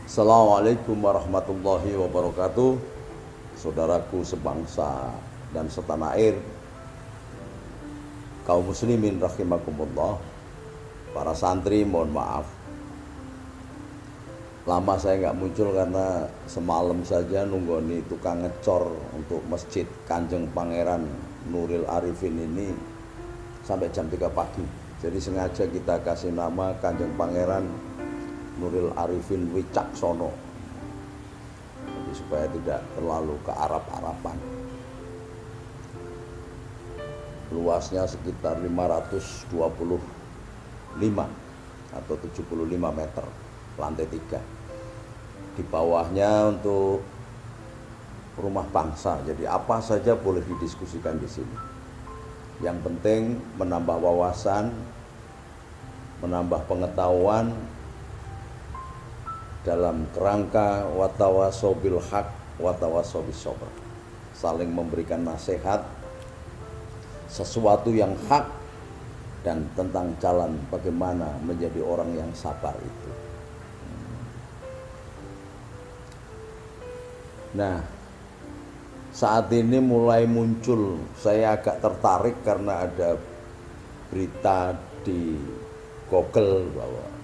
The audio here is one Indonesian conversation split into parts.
Assalamualaikum warahmatullahi wabarakatuh. Saudaraku sebangsa dan setanah air, kaum muslimin rahimakumullah. Para santri mohon maaf, lama saya nggak muncul karena semalam saja nunggoni tukang ngecor untuk masjid Kanjeng Pangeran Nuril Arifin ini sampai jam 3 pagi. Jadi sengaja kita kasih nama Kanjeng Pangeran Nuril Arifin Wicaksono, jadi supaya tidak terlalu ke Arab-Araban. Luasnya sekitar 525 atau 75 meter, lantai 3. Di bawahnya untuk rumah bangsa. Jadi apa saja boleh didiskusikan di sini. Yang penting menambah wawasan, menambah pengetahuan dalam kerangka watawasobil haq watawasobis sabr, saling memberikan nasihat sesuatu yang hak dan tentang jalan bagaimana menjadi orang yang sabar itu. Nah, saat ini mulai muncul, saya agak tertarik karena ada berita di Google bahwa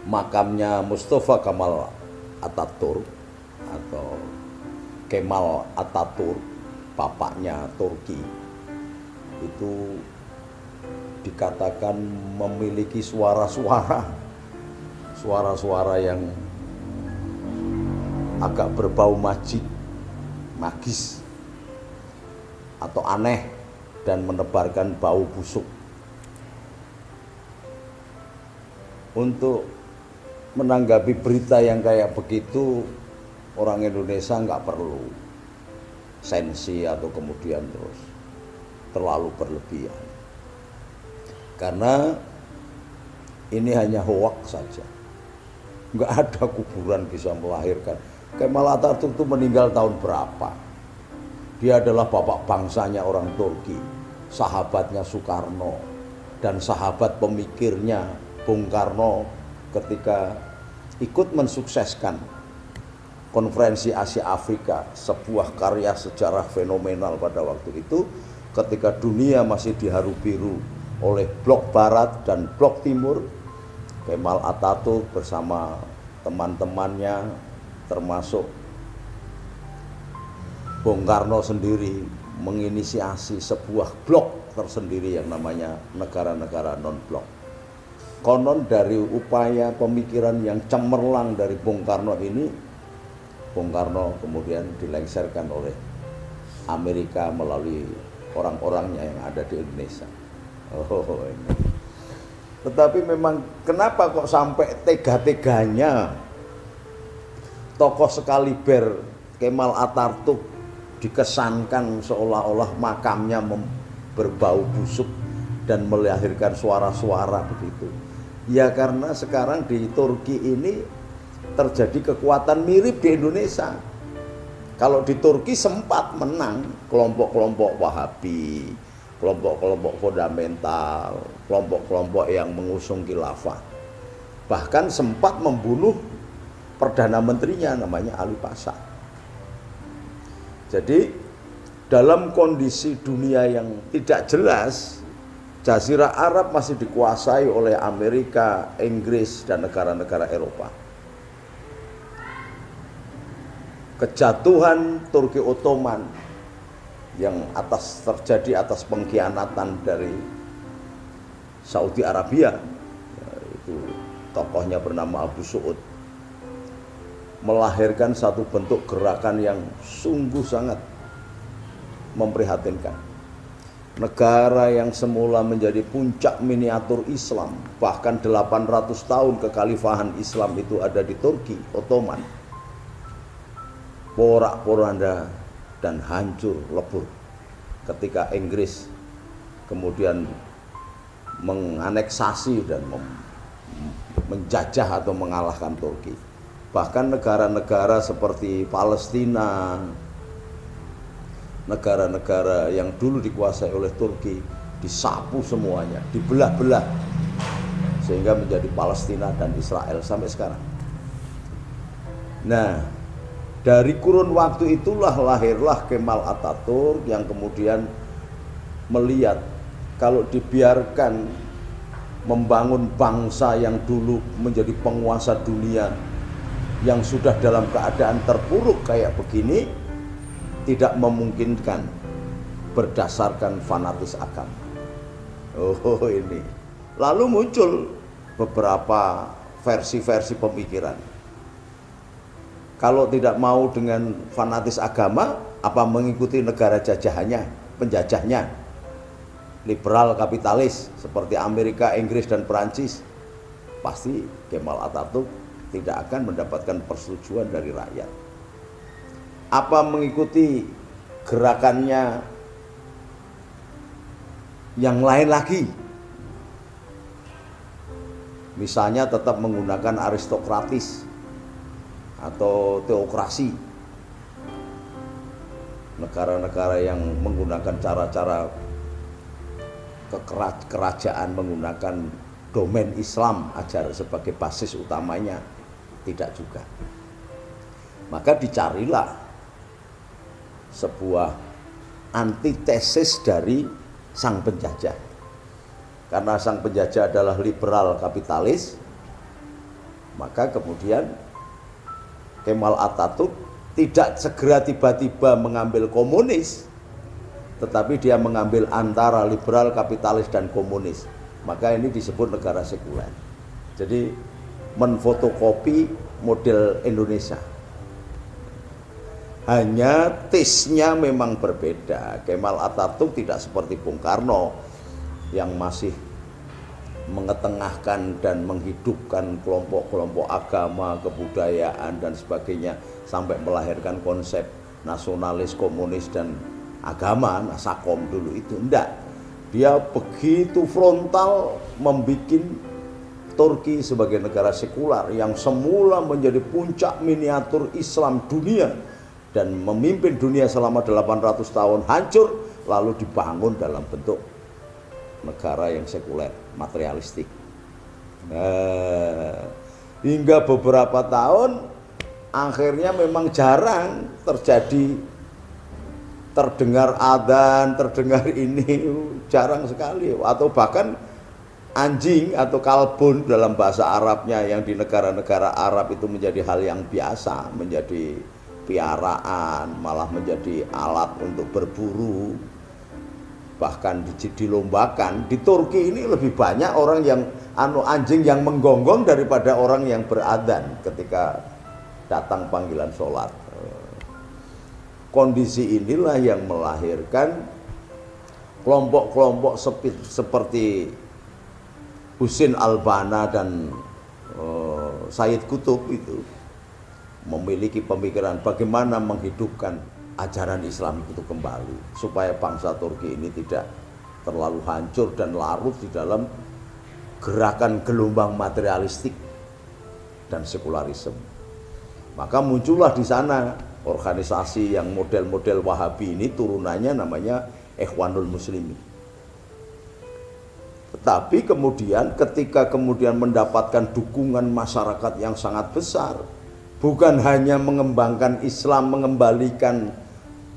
makamnya Mustafa Kemal Atatürk atau Kemal Atatürk, bapaknya Turki, itu dikatakan memiliki suara-suara yang agak berbau magis atau aneh dan menebarkan bau busuk. Untuk menanggapi berita yang kayak begitu, orang Indonesia nggak perlu sensi atau kemudian terus terlalu berlebihan, karena ini hanya hoaks saja. Nggak ada kuburan bisa melahirkan. Kemal Atatürk itu meninggal tahun berapa? Dia adalah bapak bangsanya orang Turki, sahabatnya Soekarno, dan sahabat pemikirnya Bung Karno ketika ikut mensukseskan konferensi Asia Afrika, sebuah karya sejarah fenomenal pada waktu itu ketika dunia masih diharu biru oleh blok barat dan blok timur. Kemal Atatürk bersama teman-temannya termasuk Bung Karno sendiri menginisiasi sebuah blok tersendiri yang namanya negara-negara non-blok. Konon dari upaya pemikiran yang cemerlang dari Bung Karno ini, Bung Karno kemudian dilengsarkan oleh Amerika melalui orang-orangnya yang ada di Indonesia. Ini. Tetapi memang kenapa kok sampai tega-teganya tokoh sekaliber Kemal Atatürk dikesankan seolah-olah makamnya berbau busuk dan melahirkan suara-suara begitu. Ya karena sekarang di Turki ini terjadi kekuatan mirip di Indonesia. Kalau di Turki sempat menang kelompok-kelompok Wahabi, kelompok-kelompok fundamental, kelompok-kelompok yang mengusung khilafah. Bahkan sempat membunuh Perdana Menterinya namanya Ali Pasha. Jadi dalam kondisi dunia yang tidak jelas, Jazirah Arab masih dikuasai oleh Amerika, Inggris, dan negara-negara Eropa. Kejatuhan Turki Ottoman yang terjadi atas pengkhianatan dari Saudi Arabia, itu tokohnya bernama Abu Su'ud, melahirkan satu bentuk gerakan yang sungguh sangat memprihatinkan. Negara yang semula menjadi puncak miniatur Islam, bahkan 800 tahun kekhalifahan Islam itu ada di Turki Ottoman, porak-poranda dan hancur lebur ketika Inggris kemudian menganeksasi dan menjajah atau mengalahkan Turki. Bahkan negara-negara seperti Palestina, negara-negara yang dulu dikuasai oleh Turki disapu semuanya, dibelah-belah sehingga menjadi Palestina dan Israel sampai sekarang. Nah, dari kurun waktu itulah lahirlah Kemal Atatürk yang kemudian melihat kalau dibiarkan membangun bangsa yang dulu menjadi penguasa dunia yang sudah dalam keadaan terpuruk kayak begini, tidak memungkinkan berdasarkan fanatis agama. Oh ini. Lalu muncul beberapa versi-versi pemikiran. Kalau tidak mau dengan fanatis agama, apa mengikuti negara jajahannya, penjajahnya, liberal kapitalis seperti Amerika, Inggris, dan Perancis? Pasti Kemal Atatürk tidak akan mendapatkan persetujuan dari rakyat. Apa mengikuti gerakannya yang lain lagi? Misalnya tetap menggunakan aristokratis atau teokrasi, negara-negara yang menggunakan cara-cara kerajaan menggunakan domain Islam ajar sebagai basis utamanya, tidak juga. Maka dicarilah sebuah antitesis dari sang penjajah. Karena sang penjajah adalah liberal kapitalis, maka kemudian Kemal Atatürk tidak segera tiba-tiba mengambil komunis, tetapi dia mengambil antara liberal kapitalis dan komunis. Maka ini disebut negara sekuler. Jadi menfotokopi model Indonesia. Hanya taste-nya memang berbeda. Kemal Atatürk tidak seperti Bung Karno yang masih mengetengahkan dan menghidupkan kelompok-kelompok agama, kebudayaan, dan sebagainya sampai melahirkan konsep nasionalis, komunis, dan agama, Nasakom dulu itu. Enggak, dia begitu frontal membuat Turki sebagai negara sekular yang semula menjadi puncak miniatur Islam dunia dan memimpin dunia selama 800 tahun hancur, lalu dibangun dalam bentuk negara yang sekuler, materialistik. Hingga beberapa tahun akhirnya memang jarang terdengar adzan, terdengar ini, jarang sekali. Atau bahkan anjing atau kalbun dalam bahasa Arabnya yang di negara-negara Arab itu menjadi hal yang biasa, menjadi piaraan, malah menjadi alat untuk berburu, bahkan dilombakan. Di Turki ini lebih banyak orang yang anjing yang menggonggong daripada orang yang beradzan ketika datang panggilan sholat. Kondisi inilah yang melahirkan kelompok-kelompok seperti Husin Al-Banna dan Sayyid Qutb itu memiliki pemikiran bagaimana menghidupkan ajaran Islam itu kembali supaya bangsa Turki ini tidak terlalu hancur dan larut di dalam gerakan gelombang materialistik dan sekularisme. Maka muncullah di sana organisasi yang model-model Wahabi ini, turunannya namanya Ikhwanul Muslimin. Tetapi kemudian ketika mendapatkan dukungan masyarakat yang sangat besar, bukan hanya mengembangkan Islam, mengembalikan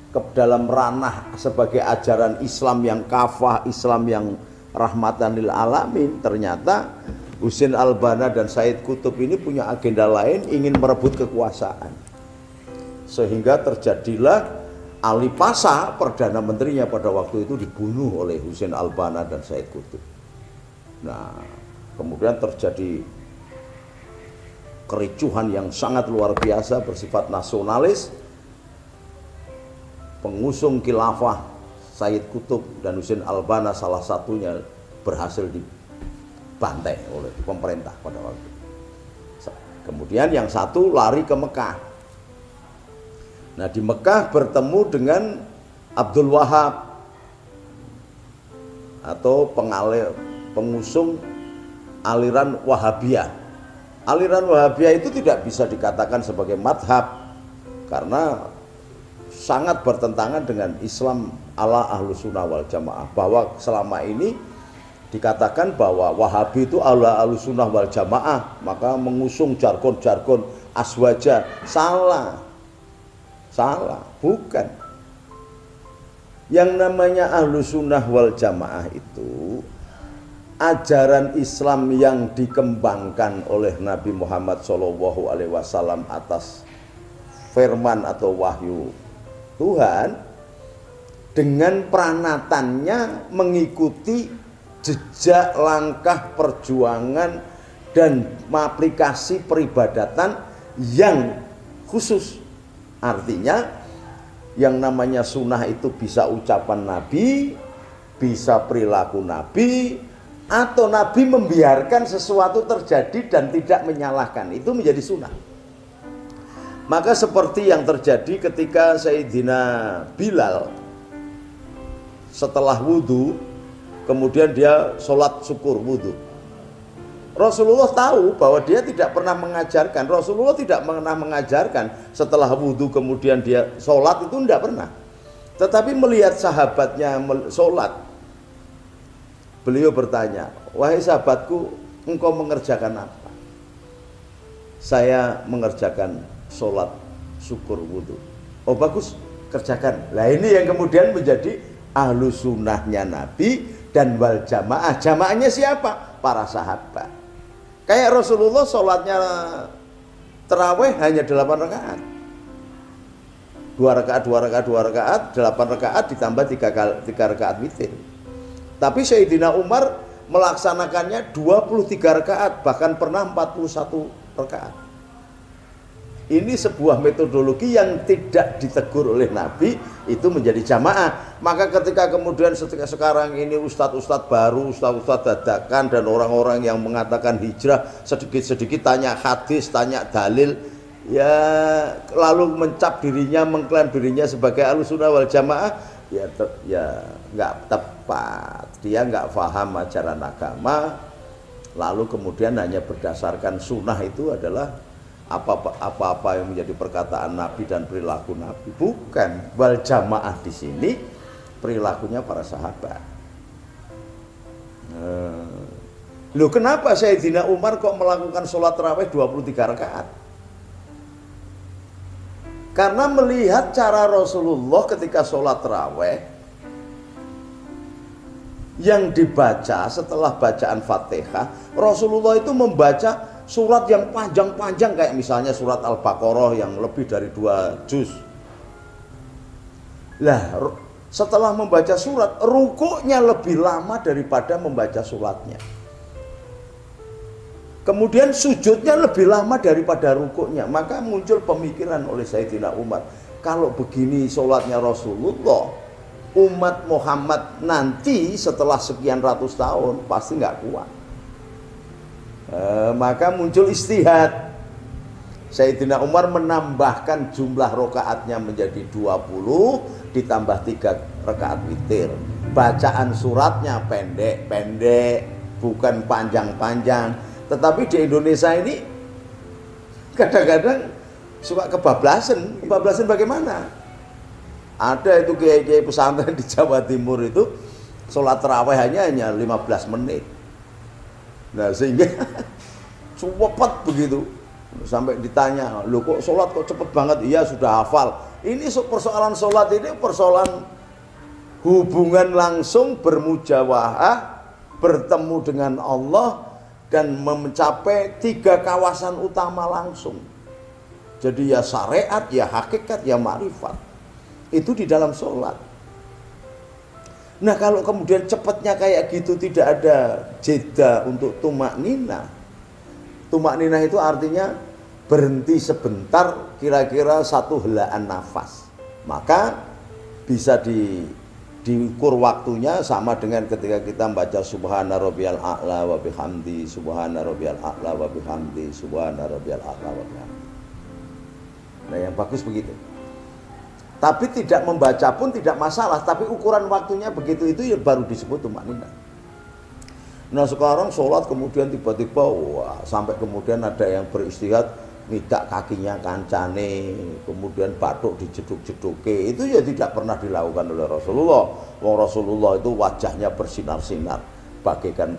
ke dalam ranah sebagai ajaran Islam yang kafah, Islam yang rahmatan lil alamin, ternyata Husin Al-Banna dan Sayyid Qutb ini punya agenda lain, ingin merebut kekuasaan. Sehingga terjadilah Ali Pasha, Perdana Menterinya pada waktu itu, dibunuh oleh Husin Al-Banna dan Sayyid Qutb. Nah, kemudian terjadi kericuhan yang sangat luar biasa bersifat nasionalis. Pengusung khilafah Sayyid Qutb dan Husin Al-Banna salah satunya berhasil dibantai oleh pemerintah pada waktu itu. Kemudian yang satu lari ke Mekah. Nah, di Mekah bertemu dengan Abdul Wahab atau pengusung aliran Wahabiyah. Aliran Wahabiyah itu tidak bisa dikatakan sebagai madhab karena sangat bertentangan dengan Islam ala Ahlus Sunnah wal Jamaah, bahwa selama ini dikatakan bahwa Wahabi itu ahlu sunnah wal jamaah, maka mengusung jargon-jargon aswaja. Salah, bukan. Yang namanya ahlu sunnah wal jamaah itu ajaran Islam yang dikembangkan oleh Nabi Muhammad SAW atas firman atau wahyu Tuhan, dengan peranatannya mengikuti jejak langkah perjuangan dan aplikasi peribadatan yang khusus. Artinya yang namanya sunnah itu bisa ucapan Nabi, bisa perilaku Nabi, atau Nabi membiarkan sesuatu terjadi dan tidak menyalahkan, itu menjadi sunnah. Maka seperti yang terjadi ketika Sayyidina Bilal setelah wudhu, kemudian dia sholat syukur wudhu. Rasulullah tahu bahwa dia tidak pernah mengajarkan, Rasulullah tidak pernah mengajarkan setelah wudhu kemudian dia sholat, itu tidak pernah. Tetapi melihat sahabatnya sholat, beliau bertanya, wahai sahabatku, engkau mengerjakan apa? Saya mengerjakan sholat syukur wudhu. Oh bagus, kerjakan. Nah ini yang kemudian menjadi ahlu sunnahnya Nabi dan wal jamaah. Jamaahnya siapa? Para sahabat. Kayak Rasulullah sholatnya terawih hanya 8 rakaat. 2 rakaat, 8 rakaat ditambah 3 rakaat witir. Tapi Sayyidina Umar melaksanakannya 23 rakaat, bahkan pernah 41 rakaat. Ini sebuah metodologi yang tidak ditegur oleh Nabi, itu menjadi jamaah. Maka ketika kemudian sekarang ini ustadz-ustadz baru, ustadz-ustadz dadakan, dan orang-orang yang mengatakan hijrah, sedikit-sedikit tanya hadis, tanya dalil, ya lalu mencap dirinya, mengklaim dirinya sebagai ahlussunnah wal jamaah, ya nggak tepat. Dia nggak paham ajaran agama, lalu kemudian hanya berdasarkan sunnah itu adalah apa-apa yang menjadi perkataan Nabi dan perilaku Nabi. Bukan. Wal jamaah di sini perilakunya para sahabat. Loh kenapa Sayyidina Umar kok melakukan sholat tarawih 23 rakaat? Karena melihat cara Rasulullah ketika sholat tarawih, yang dibaca setelah bacaan Fatihah, Rasulullah itu membaca surat yang panjang-panjang, kayak misalnya surat Al-Baqarah yang lebih dari 2 juz. Lah, setelah membaca surat, rukuknya lebih lama daripada membaca suratnya. Kemudian sujudnya lebih lama daripada rukuknya. Maka muncul pemikiran oleh Sayyidina Umar, kalau begini sholatnya Rasulullah, umat Muhammad nanti setelah sekian ratus tahun pasti nggak kuat. Maka muncul istihad. Sayyidina Umar menambahkan jumlah rakaatnya menjadi 20 ditambah 3 rakaat witir. Bacaan suratnya pendek-pendek, bukan panjang-panjang. Tetapi di Indonesia ini kadang-kadang suka kebablasan. Kebablasan bagaimana? Ada itu kiai-kiai pesantren di Jawa Timur itu sholat tarawih hanya 15 menit. Nah sehingga cepet begitu, sampai ditanya, loh kok sholat kok cepet banget? Iya sudah hafal. Ini persoalan sholat ini persoalan hubungan langsung, bermujawahah, bertemu dengan Allah, dan mencapai 3 kawasan utama langsung. Jadi ya syariat, ya hakikat, ya ma'rifat. Itu di dalam sholat. Nah kalau kemudian cepatnya kayak gitu, tidak ada jeda untuk tumak nina. Tumak nina itu artinya berhenti sebentar, kira-kira 1 helaan nafas. Maka bisa diukur waktunya sama dengan ketika kita membaca subhana rabbiyal a'la wa bihamdi, subhana rabbiyal a'la wa bihamdi, subhana rabbiyal a'la wa bihamdi. Nah yang bagus begitu. Tapi tidak membaca pun tidak masalah, tapi ukuran waktunya begitu, itu ya baru disebut tumak nina. Nah sekarang sholat kemudian tiba-tiba wah, sampai kemudian ada yang beristihad midak kakinya kancane, kemudian batuk dijeduk-jeduke, itu ya tidak pernah dilakukan oleh Rasulullah. Wong Rasulullah itu wajahnya bersinar-sinar. bagaikan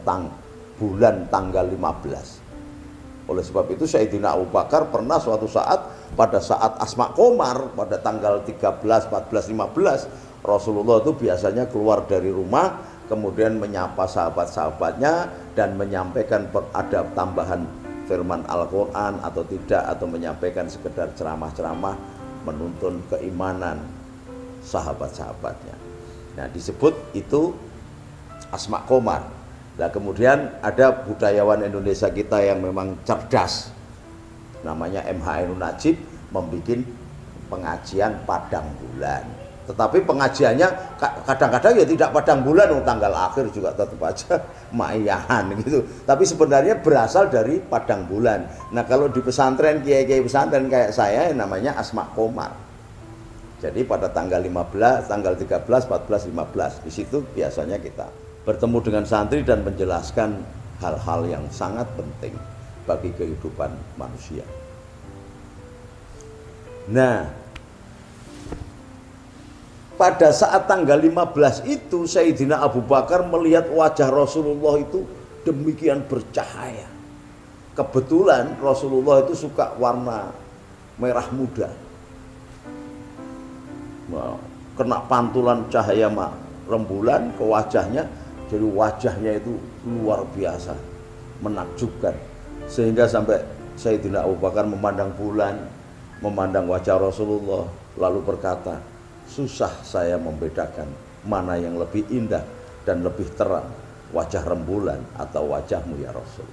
bulan tanggal 15. Oleh sebab itu Sayyidina Abu Bakar pernah suatu saat, pada saat Asma Qomar pada tanggal 13, 14, 15, Rasulullah itu biasanya keluar dari rumah kemudian menyapa sahabat-sahabatnya dan menyampaikan ada tambahan firman Al-Quran atau tidak, atau menyampaikan sekedar ceramah-ceramah menuntun keimanan sahabat-sahabatnya. Nah, disebut itu Asma Qomar. Nah, kemudian ada budayawan Indonesia kita yang memang cerdas, namanya MH Ainun Najib, membuat pengajian padang bulan. Tetapi pengajiannya kadang-kadang ya tidak padang bulan, tanggal akhir juga tetap aja maiyahan gitu. Tapi sebenarnya berasal dari padang bulan. Nah, kalau di pesantren, kiai-kiai pesantren kayak saya, namanya Asma Qomar. Jadi pada tanggal 15, tanggal 13, 14, 15, di situ biasanya kita bertemu dengan santri dan menjelaskan hal-hal yang sangat penting bagi kehidupan manusia. Nah, pada saat tanggal 15 itu Sayyidina Abu Bakar melihat wajah Rasulullah itu demikian bercahaya. Kebetulan Rasulullah itu suka warna merah muda. Nah, kena pantulan cahaya rembulan ke wajahnya, jadi wajahnya itu luar biasa, menakjubkan. Sehingga sampai Sayyidina Abu Bakar memandang bulan, memandang wajah Rasulullah, lalu berkata, susah saya membedakan mana yang lebih indah dan lebih terang, wajah rembulan atau wajahmu ya Rasul.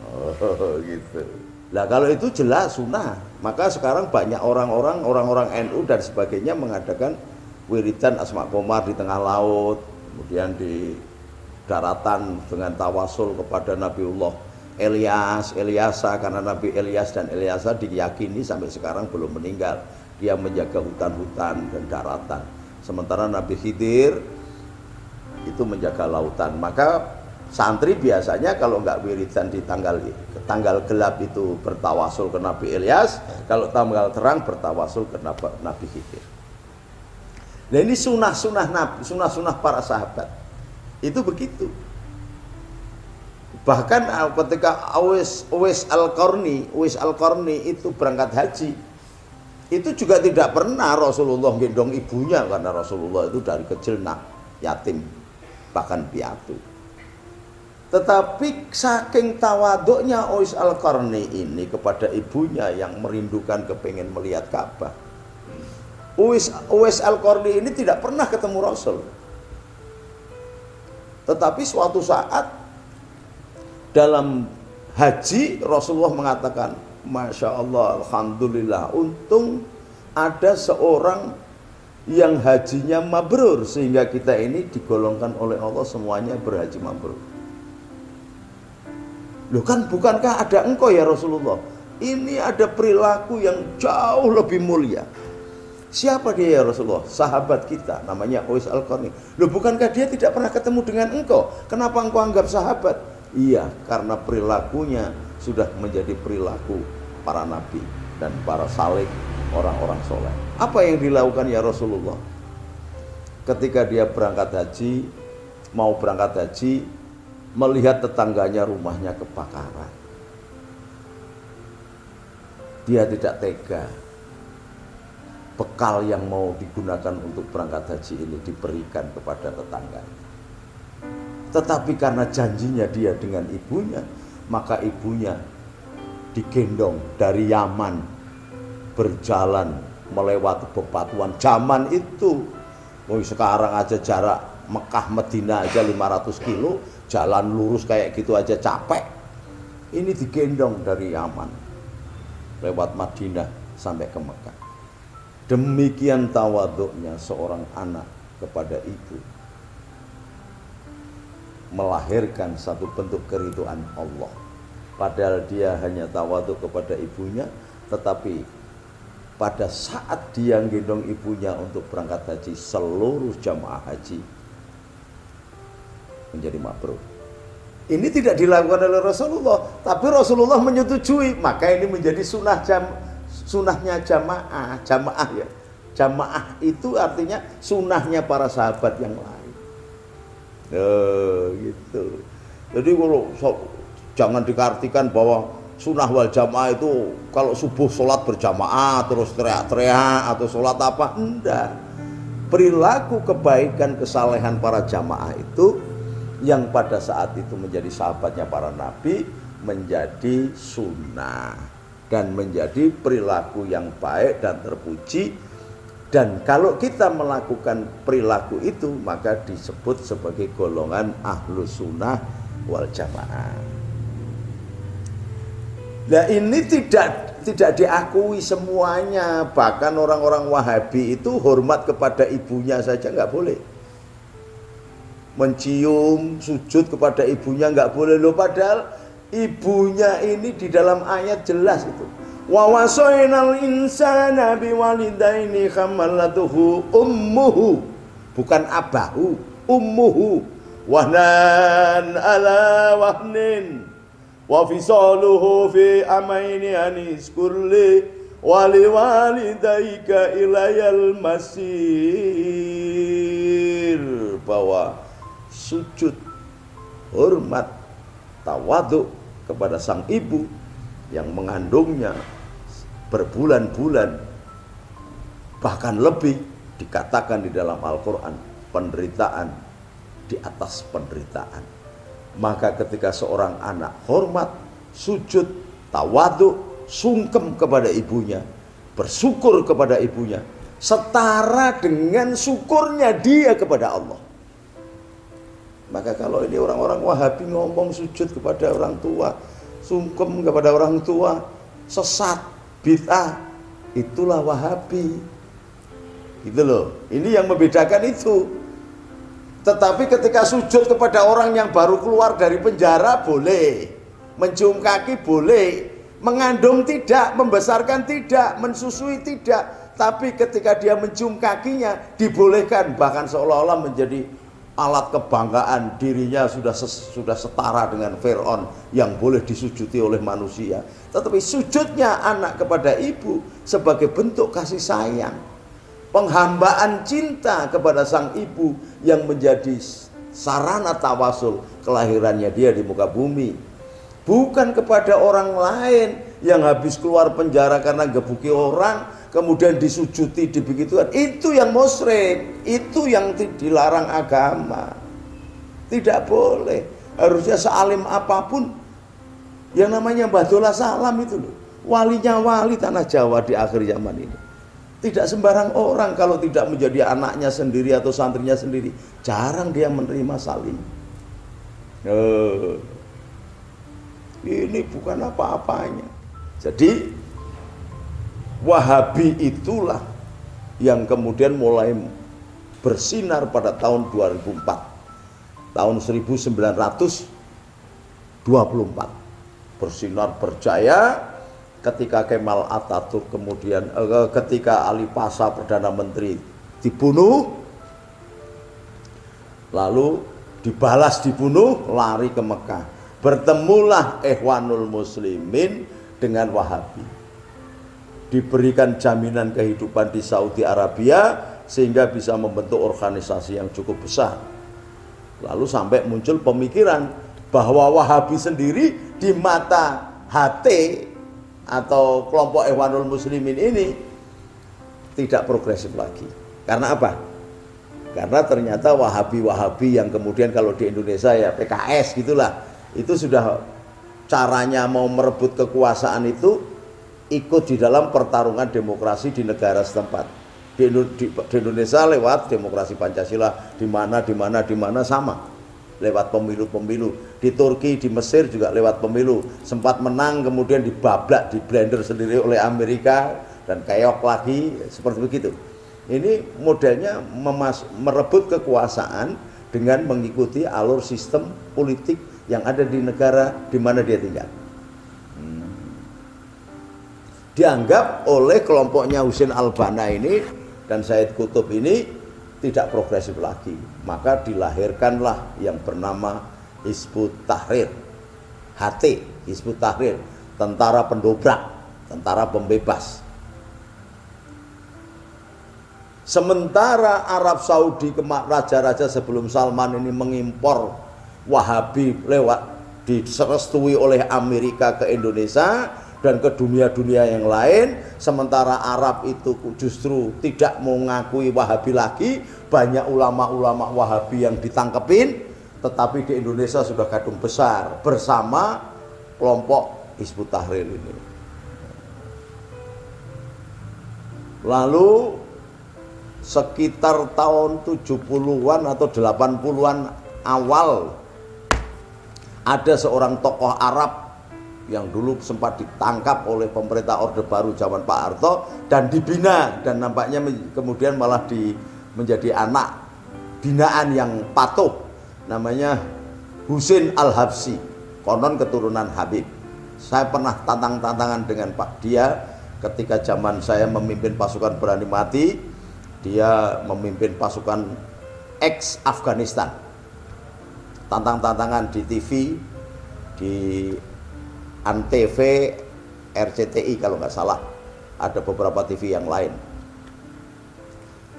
Oh gitu. Nah, kalau itu jelas sunnah, maka sekarang banyak orang-orang NU dan sebagainya mengadakan wiridan Asma Qomar di tengah laut, kemudian di daratan dengan tawasul kepada Nabiullah Ilyasa, karena Nabi Ilyas dan Ilyasa diyakini sampai sekarang belum meninggal. Dia menjaga hutan-hutan dan daratan, sementara Nabi Khidir itu menjaga lautan. Maka santri biasanya kalau nggak wiridan di tanggal gelap itu bertawasul ke Nabi Ilyas, kalau tanggal terang bertawasul ke Nabi Khidir. Nah, ini sunah-sunah Nabi, sunah-sunah para sahabat itu begitu. Bahkan ketika Uwais Al-Qarni itu berangkat haji, itu juga tidak pernah Rasulullah gendong ibunya, karena Rasulullah itu dari kecil yatim, bahkan piatu. Tetapi saking tawaduknya Uwais Al-Qarni ini kepada ibunya yang merindukan kepingin melihat Ka'bah, Uwais Al-Qarni ini tidak pernah ketemu Rasul. Tetapi suatu saat dalam haji Rasulullah mengatakan, Masya Allah, Alhamdulillah, untung ada seorang yang hajinya mabrur, sehingga kita ini digolongkan oleh Allah semuanya berhaji mabrur. Loh kan, bukankah ada engkau ya Rasulullah? Ini ada perilaku yang jauh lebih mulia. Siapa dia ya Rasulullah? Sahabat kita, namanya Uwais Al-Qarni. Loh, bukankah dia tidak pernah ketemu dengan engkau? Kenapa engkau anggap sahabat? Iya, karena perilakunya sudah menjadi perilaku para nabi dan para saleh, orang-orang soleh. Apa yang dilakukan ya Rasulullah? Ketika dia mau berangkat haji, melihat tetangganya rumahnya kebakaran, dia tidak tega bekal yang mau digunakan untuk berangkat haji ini diberikan kepada tetangganya. Tetapi karena janjinya dia dengan ibunya, maka ibunya digendong dari Yaman, berjalan melewati bebatuan. Zaman itu, sekarang aja jarak Mekah Medina aja 500 kilo, jalan lurus kayak gitu aja capek. Ini digendong dari Yaman, lewat Madinah sampai ke Mekah. Demikian tawaduknya seorang anak kepada ibu, melahirkan satu bentuk keridhaan Allah. Padahal dia hanya tawaduk kepada ibunya, tetapi pada saat dia gendong ibunya untuk berangkat haji, seluruh jamaah haji menjadi mabrur. Ini tidak dilakukan oleh Rasulullah, tapi Rasulullah menyetujui. Maka ini menjadi sunahnya jamaah. Ya. Jamaah itu artinya sunahnya para sahabat yang lain. Gitu. Jadi kalau jangan dikartikan bahwa sunnah wal jamaah itu kalau subuh sholat berjamaah terus teriak-teriak atau sholat apa, enggak. Perilaku kebaikan kesalehan para jamaah itu yang pada saat itu menjadi sahabatnya para nabi menjadi sunnah dan menjadi perilaku yang baik dan terpuji. Dan kalau kita melakukan perilaku itu maka disebut sebagai golongan ahlus sunnah wal jamaah. Nah ini tidak diakui semuanya. Bahkan orang-orang Wahabi itu hormat kepada ibunya saja nggak boleh. Mencium, sujud kepada ibunya nggak boleh loh. Padahal ibunya ini di dalam ayat jelas itu. Wa wasainal insana biwalidaini hamalatuhu ummuhu, bukan abahu, ummuhu wahnan ala wahnin wa fisaluhu fi amaini aniskurli wali walidaika ilayal masir. Bahwa sujud, hormat, tawadhu kepada sang ibu yang mengandungnya berbulan-bulan bahkan lebih, dikatakan di dalam Al-Quran penderitaan di atas penderitaan. Maka ketika seorang anak hormat, sujud, tawadhu, sungkem kepada ibunya, bersyukur kepada ibunya, setara dengan syukurnya dia kepada Allah. Maka kalau ini orang-orang Wahabi ngomong sujud kepada orang tua, sungkem kepada orang tua, sesat, bid'ah, itulah Wahabi. Gitu loh. Ini yang membedakan itu. Tetapi ketika sujud kepada orang yang baru keluar dari penjara boleh, mencium kaki boleh, mengandung tidak, membesarkan tidak, mensusui tidak. Tapi ketika dia mencium kakinya dibolehkan, bahkan seolah-olah menjadi alat kebanggaan dirinya sudah setara dengan Fir'aun yang boleh disujuti oleh manusia. Tetapi sujudnya anak kepada ibu sebagai bentuk kasih sayang, penghambaan cinta kepada sang ibu yang menjadi sarana tawasul kelahirannya dia di muka bumi. Bukan kepada orang lain yang habis keluar penjara karena gebuki orang, kemudian disujuti, dibegitukan. Itu yang musyrik, itu yang dilarang agama. Tidak boleh. Harusnya sealim apapun, yang namanya Badola Salam itu loh, walinya wali tanah Jawa di akhir zaman ini. Tidak sembarang orang kalau tidak menjadi anaknya sendiri atau santrinya sendiri, jarang dia menerima salim. Ini bukan apa-apanya. Jadi Wahabi itulah yang kemudian mulai bersinar pada tahun 2004, tahun 1924, bersinar berjaya ketika Kemal Atatürk kemudian ketika Ali Pasha Perdana Menteri dibunuh, lalu dibalas dibunuh, lari ke Mekah, bertemulah Ikhwanul Muslimin dengan Wahabi, diberikan jaminan kehidupan di Saudi Arabia sehingga bisa membentuk organisasi yang cukup besar. Lalu sampai muncul pemikiran bahwa Wahabi sendiri di mata HT atau kelompok Ikhwanul Muslimin ini tidak progresif lagi. Karena apa? Karena ternyata Wahabi-Wahabi yang kemudian kalau di Indonesia ya PKS gitulah, itu sudah caranya mau merebut kekuasaan itu ikut di dalam pertarungan demokrasi di negara setempat. Di Indonesia lewat demokrasi Pancasila, di mana sama, lewat pemilu-pemilu. Di Turki, di Mesir juga lewat pemilu. Sempat menang kemudian dibablak, di blender sendiri oleh Amerika dan keok lagi, seperti begitu. Ini modelnya merebut kekuasaan dengan mengikuti alur sistem politik yang ada di negara di mana dia tinggal. Dianggap oleh kelompoknya Husain Al-Banna ini dan Said Qutb ini tidak progresif lagi. Maka dilahirkanlah yang bernama Hizbut Tahrir, HT, Hizbut Tahrir, tentara pendobrak, tentara pembebas. Sementara Arab Saudi, raja-raja sebelum Salman ini mengimpor Wahabi lewat diserestui oleh Amerika ke Indonesia dan ke dunia-dunia yang lain, sementara Arab itu justru tidak mau mengakui Wahabi lagi, banyak ulama-ulama Wahabi yang ditangkepin, tetapi di Indonesia sudah gaduh besar bersama kelompok Hizbut Tahrir ini. Lalu sekitar tahun 70-an atau 80-an awal, ada seorang tokoh Arab yang dulu sempat ditangkap oleh pemerintah Orde Baru zaman Pak Harto dan dibina, dan nampaknya kemudian malah menjadi anak binaan yang patuh, namanya Husin Al-Habsyi, konon keturunan Habib. Saya pernah tantang-tantangan dengan Pak dia ketika zaman saya memimpin pasukan berani mati, dia memimpin pasukan ex Afghanistan. Tantang-tantangan di TV, di Antv, RCTI kalau nggak salah, ada beberapa TV yang lain.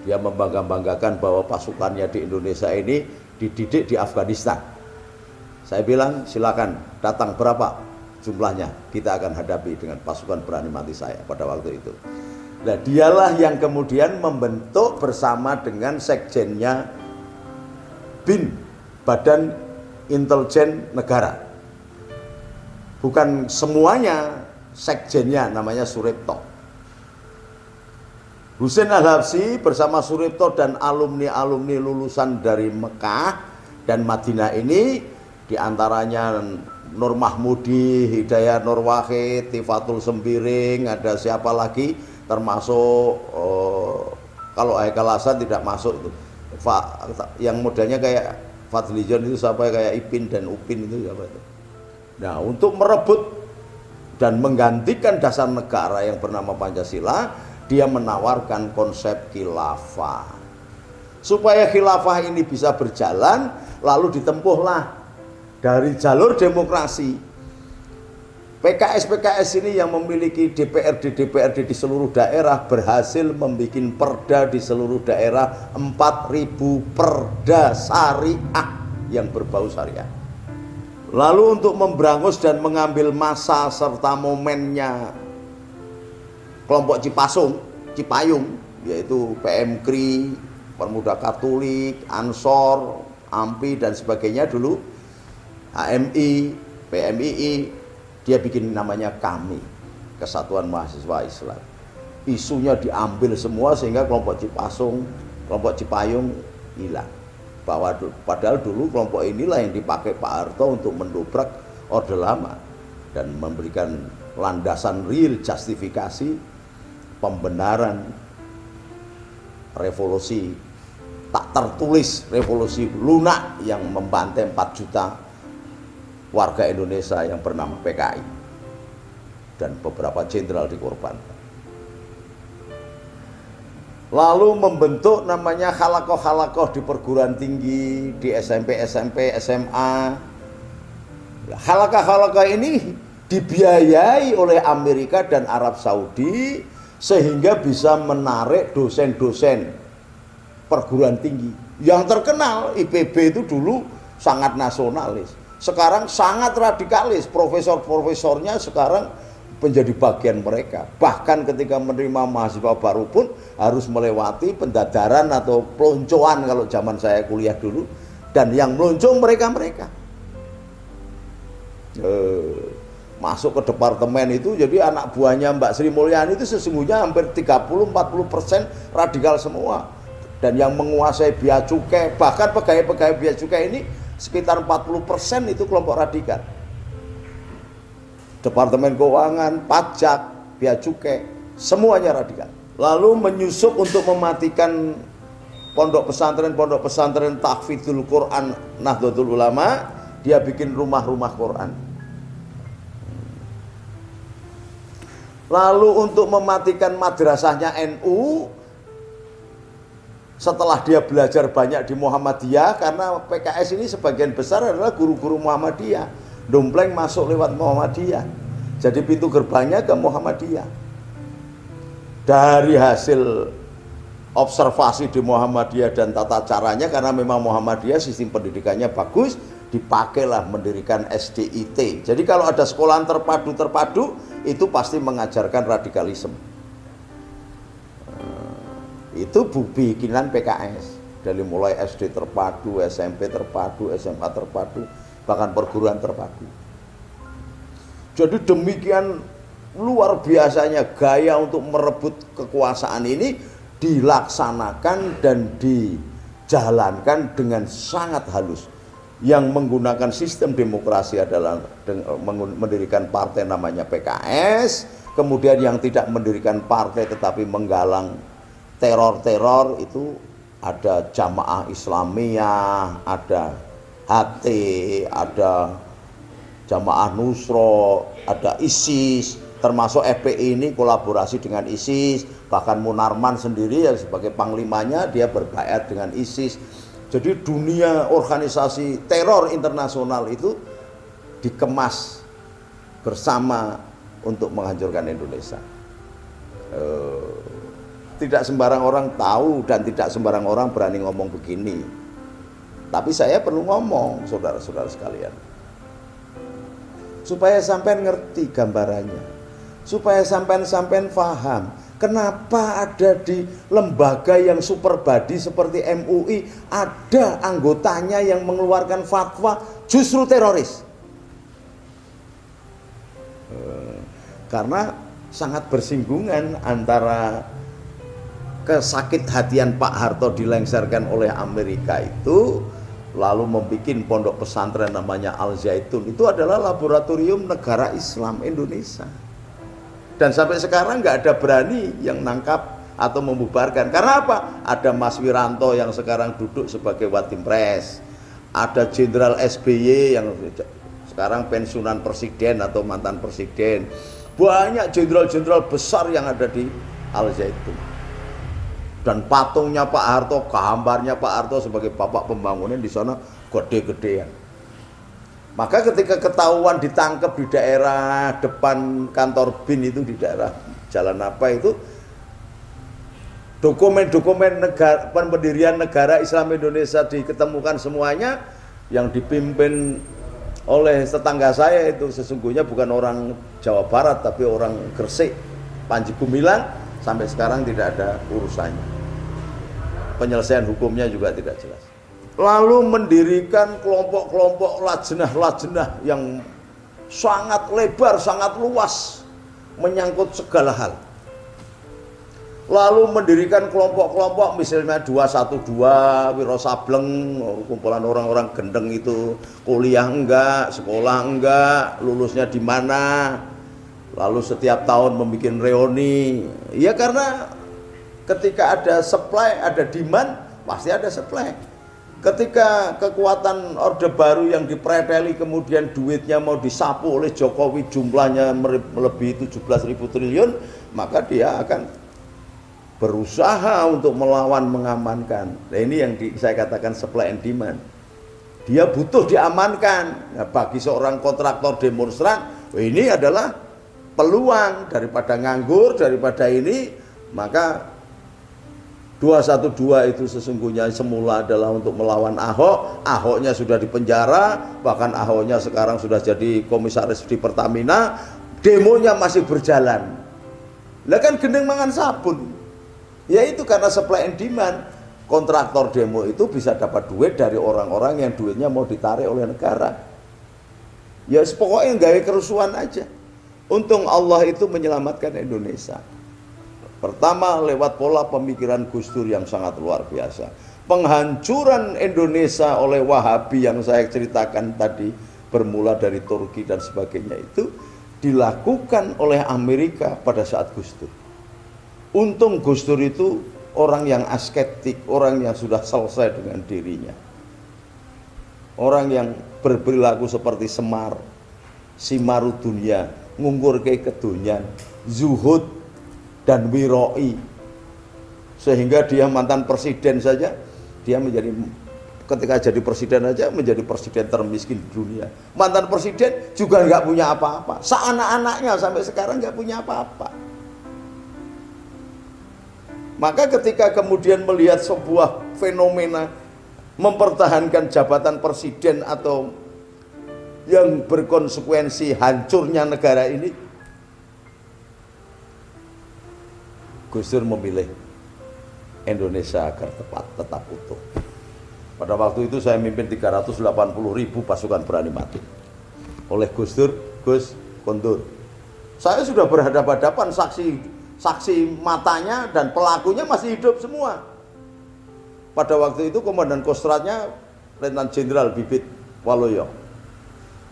Dia membangga-banggakan bahwa pasukannya di Indonesia ini dididik di Afghanistan. Saya bilang silakan datang, berapa jumlahnya, kita akan hadapi dengan pasukan berani mati saya pada waktu itu. Nah, dialah yang kemudian membentuk bersama dengan sekjennya BIN, Badan Intelijen Negara. Bukan semuanya, sekjennya namanya Suripto. Husin Al-Habsyi bersama Suripto dan alumni-alumni lulusan dari Mekah dan Madinah ini, diantaranya Nur Mahmudi, Hidayat Nur Wahid, Tifatul Sembiring, ada siapa lagi, termasuk kalau Haikal Hasan tidak masuk itu, yang modelnya kayak Fadlijon itu siapa, kayak Ipin dan Upin itu siapa itu. Nah, untuk merebut dan menggantikan dasar negara yang bernama Pancasila, dia menawarkan konsep khilafah. Supaya khilafah ini bisa berjalan, lalu ditempuhlah dari jalur demokrasi. PKS ini yang memiliki DPRD di seluruh daerah berhasil membuat perda di seluruh daerah, 4.000 perda syariah yang berbau syariah. Lalu untuk memberangus dan mengambil masa serta momennya kelompok Cipayung, yaitu PMKRI, Pemuda Katolik, Ansor, AMPI dan sebagainya dulu, HMI, PMII, dia bikin namanya KAMI, Kesatuan Mahasiswa Islam. Isunya diambil semua sehingga kelompok Cipayung hilang. Padahal dulu kelompok inilah yang dipakai Pak Harto untuk mendobrak Orde Lama dan memberikan landasan real justifikasi pembenaran revolusi tak tertulis, revolusi lunak yang membantai 4 juta warga Indonesia yang bernama PKI dan beberapa jenderal dikorbankan. Lalu membentuk namanya halakoh-halakoh di perguruan tinggi, di SMP, SMA. Halakoh-halakoh ini dibiayai oleh Amerika dan Arab Saudi sehingga bisa menarik dosen-dosen perguruan tinggi yang terkenal. IPB itu dulu sangat nasionalis, sekarang sangat radikalis. Profesor-profesornya sekarang menjadi bagian mereka. Bahkan ketika menerima mahasiswa baru pun harus melewati pendadaran atau peloncoan kalau zaman saya kuliah dulu. Dan yang meloncong mereka-mereka. Masuk ke departemen itu, jadi anak buahnya Mbak Sri Mulyani itu sesungguhnya hampir 30-40% radikal semua. Dan yang menguasai bea cukai, bahkan pegawai-pegawai bea cukai ini sekitar 40% itu kelompok radikal. Departemen Keuangan, pajak, bea cukai, semuanya radikal. Lalu menyusup untuk mematikan pondok pesantren Tahfidzul Quran Nahdlatul Ulama. Dia bikin rumah-rumah Quran. Lalu untuk mematikan madrasahnya NU, setelah dia belajar banyak di Muhammadiyah, karena PKS ini sebagian besar adalah guru-guru Muhammadiyah, dompleng masuk lewat Muhammadiyah, jadi pintu gerbangnya ke Muhammadiyah. Dari hasil observasi di Muhammadiyah dan tata caranya, karena memang Muhammadiyah sistem pendidikannya bagus, dipakailah mendirikan SDIT. Jadi kalau ada sekolahan terpadu itu pasti mengajarkan radikalisme. Itu bikinan PKS. Dari mulai SD terpadu, SMP terpadu, SMA terpadu, bahkan perguruan terpadu. Jadi demikian luar biasanya gaya untuk merebut kekuasaan ini dilaksanakan dan dijalankan dengan sangat halus. Yang menggunakan sistem demokrasi adalah mendirikan partai namanya PKS, kemudian yang tidak mendirikan partai tetapi menggalang teror-teror itu ada Jamaah Islamiyah, ada HT, ada Jamaah Nusro, ada ISIS, termasuk FPI ini kolaborasi dengan ISIS, bahkan Munarman sendiri yang sebagai panglimanya dia berbaiat dengan ISIS. Jadi dunia organisasi teror internasional itu dikemas bersama untuk menghancurkan Indonesia. Tidak sembarang orang tahu dan tidak sembarang orang berani ngomong begini. Tapi saya perlu ngomong, saudara-saudara sekalian, supaya sampean ngerti gambarannya, supaya sampean paham kenapa ada di lembaga yang super body seperti MUI ada anggotanya yang mengeluarkan fatwa justru teroris. Karena sangat bersinggungan antara kesakit-hatian Pak Harto dilengsarkan oleh Amerika itu, lalu membuat pondok pesantren namanya Al Zaitun, itu adalah laboratorium negara Islam Indonesia. Dan sampai sekarang nggak ada berani yang nangkap atau membubarkan. Karena apa? Ada Mas Wiranto yang sekarang duduk sebagai Watimpres, ada Jenderal SBY yang sekarang pensiunan presiden atau mantan presiden, banyak jenderal-jenderal besar yang ada di Al Zaitun. Dan patungnya Pak Harto, gambarnya Pak Harto sebagai bapak pembangunan di sana gede-gedean. Maka ketika ketahuan ditangkap di daerah depan kantor BIN itu, di daerah jalan apa itu, dokumen-dokumen negara, pendirian negara Islam Indonesia diketemukan semuanya. Yang dipimpin oleh tetangga saya itu sesungguhnya bukan orang Jawa Barat tapi orang Gresik, Panji Gumilang, sampai sekarang tidak ada urusannya. Penyelesaian hukumnya juga tidak jelas. Lalu mendirikan kelompok-kelompok lajnah-lajnah yang sangat lebar, sangat luas, menyangkut segala hal. Lalu mendirikan kelompok-kelompok misalnya 212, Wiro Sableng, kumpulan orang-orang gendeng itu, kuliah enggak, sekolah enggak, lulusnya di mana. Lalu setiap tahun membuat reuni. Ya karena ketika ada supply, ada demand, pasti ada supply. Ketika kekuatan Orde Baru yang dipreteli kemudian duitnya mau disapu oleh Jokowi jumlahnya melebihi 17.000 triliun, maka dia akan berusaha untuk melawan, mengamankan. Nah, ini yang saya katakan supply and demand. Dia butuh diamankan. Nah, bagi seorang kontraktor demonstran, ini adalah peluang daripada nganggur, daripada ini, maka 212 itu sesungguhnya semula adalah untuk melawan Ahok. Ahoknya sudah dipenjara, bahkan Ahoknya sekarang sudah jadi komisaris di Pertamina, demonya masih berjalan. Lah kan gendeng mangan sabun. Ya itu karena supply and demand. Kontraktor demo itu bisa dapat duit dari orang-orang yang duitnya mau ditarik oleh negara. Ya pokoknya gawe kerusuhan aja. Untung Allah itu menyelamatkan Indonesia. Pertama lewat pola pemikiran Gus Dur yang sangat luar biasa. Penghancuran Indonesia oleh Wahabi yang saya ceritakan tadi, bermula dari Turki dan sebagainya, itu dilakukan oleh Amerika pada saat Gus Dur. Untung Gus Dur itu orang yang asketik, orang yang sudah selesai dengan dirinya. Orang yang berperilaku seperti Semar, Simaru dunia, ngungkur ke kedunyan, zuhud dan wiroi, sehingga dia mantan presiden saja, dia menjadi, ketika jadi presiden aja menjadi presiden termiskin di dunia. Mantan presiden juga nggak punya apa-apa, seanak-anaknya sampai sekarang nggak punya apa-apa. Maka ketika kemudian melihat sebuah fenomena mempertahankan jabatan presiden atau yang berkonsekuensi hancurnya negara ini, Gus Dur memilih Indonesia agar tetap utuh. Pada waktu itu saya mimpin 380.000 pasukan berani mati. Oleh Gus Dur, Gus kondur. Saya sudah berhadapan-hadapan, saksi matanya dan pelakunya masih hidup semua. Pada waktu itu komandan Kostradnya Letnan Jenderal Bibit Waluyo.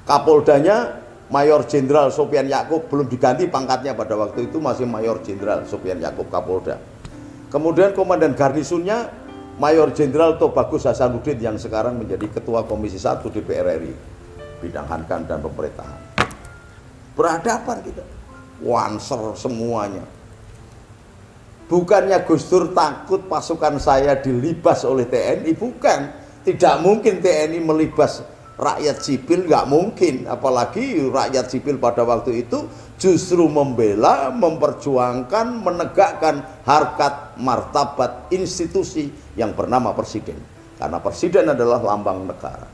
Kapoldanya Mayor Jenderal Sopian Yakub, belum diganti pangkatnya pada waktu itu, masih Mayor Jenderal Sopian Yakub Kapolda. Kemudian komandan garnisonnya Mayor Jenderal Tobagus Hasanuddin yang sekarang menjadi Ketua Komisi 1 DPR RI, bidang Hankam dan pemerintahan. Berhadapan kita, wanser semuanya. Bukannya Gus Dur takut pasukan saya dilibas oleh TNI, bukan. Tidak mungkin TNI melibas rakyat sipil, nggak mungkin. Apalagi rakyat sipil pada waktu itu justru membela, memperjuangkan, menegakkan harkat martabat institusi yang bernama presiden. Karena presiden adalah lambang negara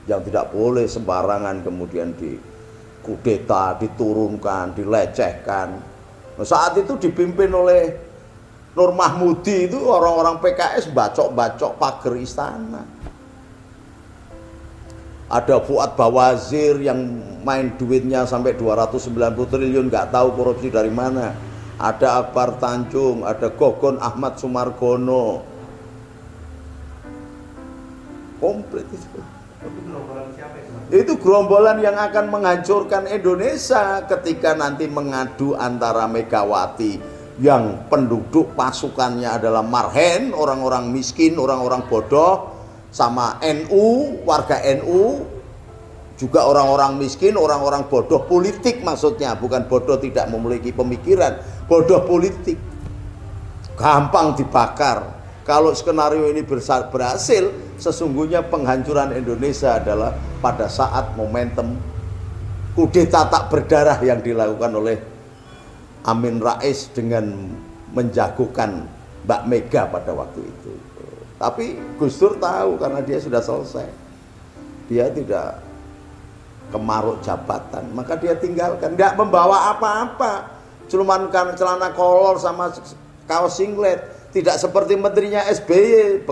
yang tidak boleh sembarangan kemudian dikudeta, diturunkan, dilecehkan. Nah, saat itu dipimpin oleh Nur Mahmudi, itu orang-orang PKS bacok-bacok pagar istana. Ada Fuad Bawazir yang main duitnya sampai 290 triliun, nggak tahu korupsi dari mana. Ada Akbar Tanjung, ada Gogon Ahmad Sumargono. Komplit itu. Itu gerombolan yang akan menghancurkan Indonesia ketika nanti mengadu antara Megawati yang penduduk pasukannya adalah marhen, orang-orang miskin, orang-orang bodoh, sama NU, warga NU, juga orang-orang miskin, orang-orang bodoh politik, maksudnya bukan bodoh tidak memiliki pemikiran, bodoh politik, gampang dibakar. Kalau skenario ini berhasil, sesungguhnya penghancuran Indonesia adalah pada saat momentum kudeta tak berdarah yang dilakukan oleh Amin Rais dengan menjagokan Mbak Mega pada waktu itu. Tapi Gus Dur tahu karena dia sudah selesai. Dia tidak kemaruk jabatan, maka dia tinggalkan. Tidak membawa apa-apa, cuman celana kolor sama kaos singlet. Tidak seperti menterinya SBY,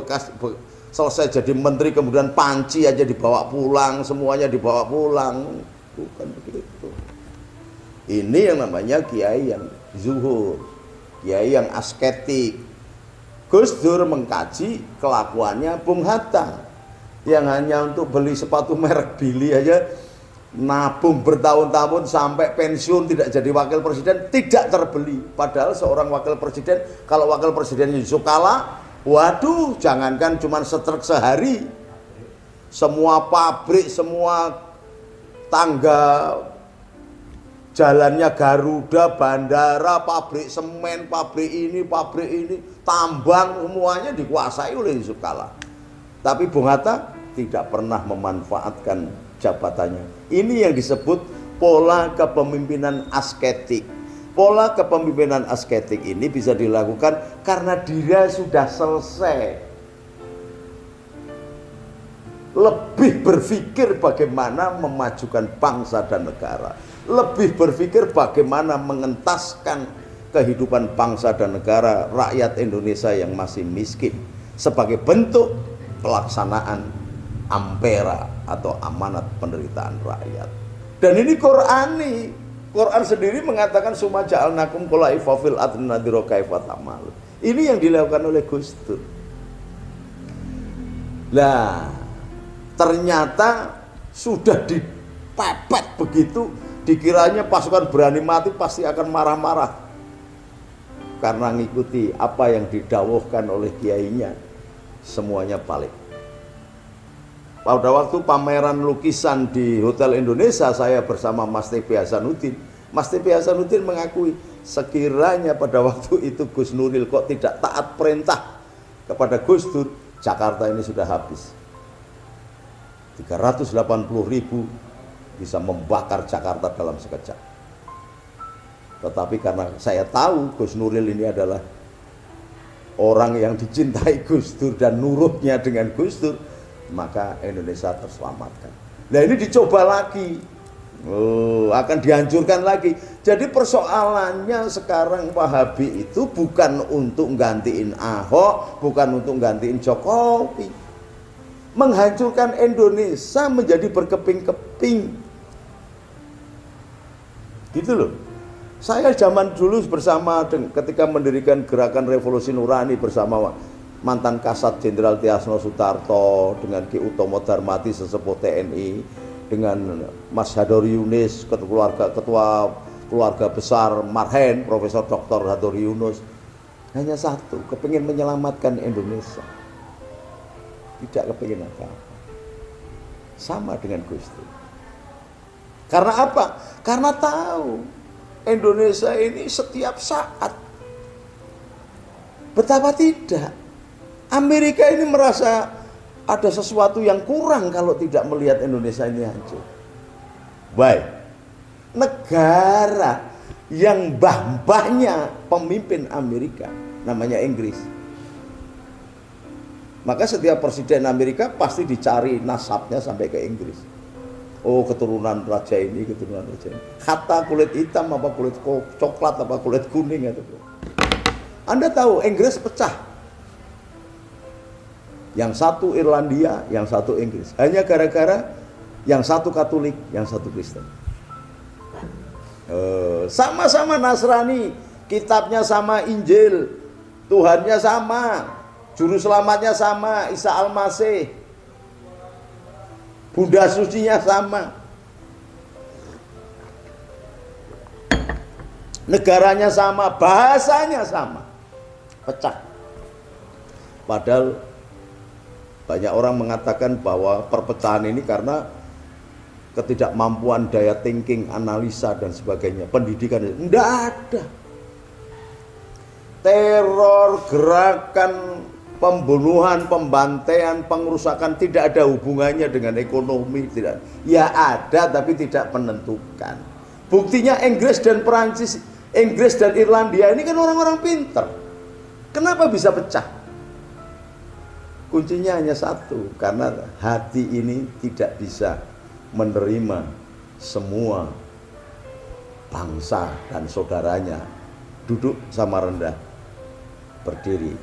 selesai jadi menteri kemudian panci aja dibawa pulang, semuanya dibawa pulang. Bukan begitu. Ini yang namanya kiai yang zuhur, kiai yang asketik. Gus Dur mengkaji kelakuannya Bung Hatta yang hanya untuk beli sepatu merek Billy aja nabung bertahun-tahun sampai pensiun tidak jadi wakil presiden, tidak terbeli. Padahal seorang wakil presiden, kalau wakil presiden Yusuf Kala, waduh, jangankan cuma setrek sehari, semua pabrik, semua tangga jalannya Garuda, bandara, pabrik semen, pabrik ini, tambang, semuanya dikuasai oleh Yusuf Kala. Tapi Bung Hatta tidak pernah memanfaatkan jabatannya. Ini yang disebut pola kepemimpinan asketik. Pola kepemimpinan asketik ini bisa dilakukan karena dia sudah selesai. Lebih berpikir bagaimana memajukan bangsa dan negara. Lebih berpikir bagaimana mengentaskan kehidupan bangsa dan negara rakyat Indonesia yang masih miskin sebagai bentuk pelaksanaan ampera atau amanat penderitaan rakyat. Dan ini Qur'ani. Quran sendiri mengatakan summa ja'alnakum khulaifa fil ardi nadhira kaifa ta'mal. Ini yang dilakukan oleh Gus Dur. Lah, ternyata sudah dipepet begitu, dikiranya pasukan berani mati pasti akan marah-marah karena ngikuti apa yang didawuhkan oleh kiainya, semuanya balik. Pada waktu pameran lukisan di Hotel Indonesia, saya bersama Mas T.B. Hasanuddin. Mas T.B. Hasanuddin mengakui sekiranya pada waktu itu Gus Nuril kok tidak taat perintah kepada Gus Dur, Jakarta ini sudah habis. 380.000 bisa membakar Jakarta dalam sekejap. Tetapi karena saya tahu Gus Nuril ini adalah orang yang dicintai Gus Dur dan nurutnya dengan Gus Dur, maka Indonesia terselamatkan. Nah ini dicoba lagi, akan dihancurkan lagi. Jadi persoalannya sekarang Wahabi itu bukan untuk gantiin Ahok, bukan untuk gantiin Jokowi, menghancurkan Indonesia menjadi berkeping-keping, gitu loh. Saya zaman dulu bersama ketika mendirikan Gerakan Revolusi Nurani bersama mantan Kasat Jenderal Tiasno Sutarto, dengan Ki Utomo Darmati sesepuh TNI, dengan Mas Hadori Yunus, ketua keluarga besar Marhen, Profesor Dr. Hadori Yunus, hanya satu, kepingin menyelamatkan Indonesia, tidak kepingin apa-apa. Sama dengan Gus Dur. Karena apa? Karena tahu Indonesia ini setiap saat, betapa tidak, Amerika ini merasa ada sesuatu yang kurang kalau tidak melihat Indonesia ini hancur. Baik, negara yang mbah-mbahnya pemimpin Amerika namanya Inggris, maka setiap presiden Amerika pasti dicari nasabnya sampai ke Inggris. Oh, keturunan raja ini, keturunan raja ini. Hatta kulit hitam apa kulit coklat apa kulit kuning itu. Anda tahu Inggris pecah. Yang satu Irlandia, yang satu Inggris. Hanya gara-gara yang satu Katolik, yang satu Kristen. Sama-sama Nasrani, kitabnya sama, Injil, Tuhannya sama, juru selamatnya sama, Isa Al-Masih, Bunda sucinya sama, negaranya sama, bahasanya sama, pecah. Padahal banyak orang mengatakan bahwa perpecahan ini karena ketidakmampuan daya thinking, analisa dan sebagainya, pendidikan. Tidak ada. Teror, gerakan pembunuhan, pembantaian, pengerusakan tidak ada hubungannya dengan ekonomi, tidak. Ya ada tapi tidak menentukan. Buktinya Inggris dan Perancis, Inggris dan Irlandia ini kan orang-orang pintar. Kenapa bisa pecah? Kuncinya hanya satu, karena hati ini tidak bisa menerima semua bangsa dan saudaranya duduk sama rendah, berdiri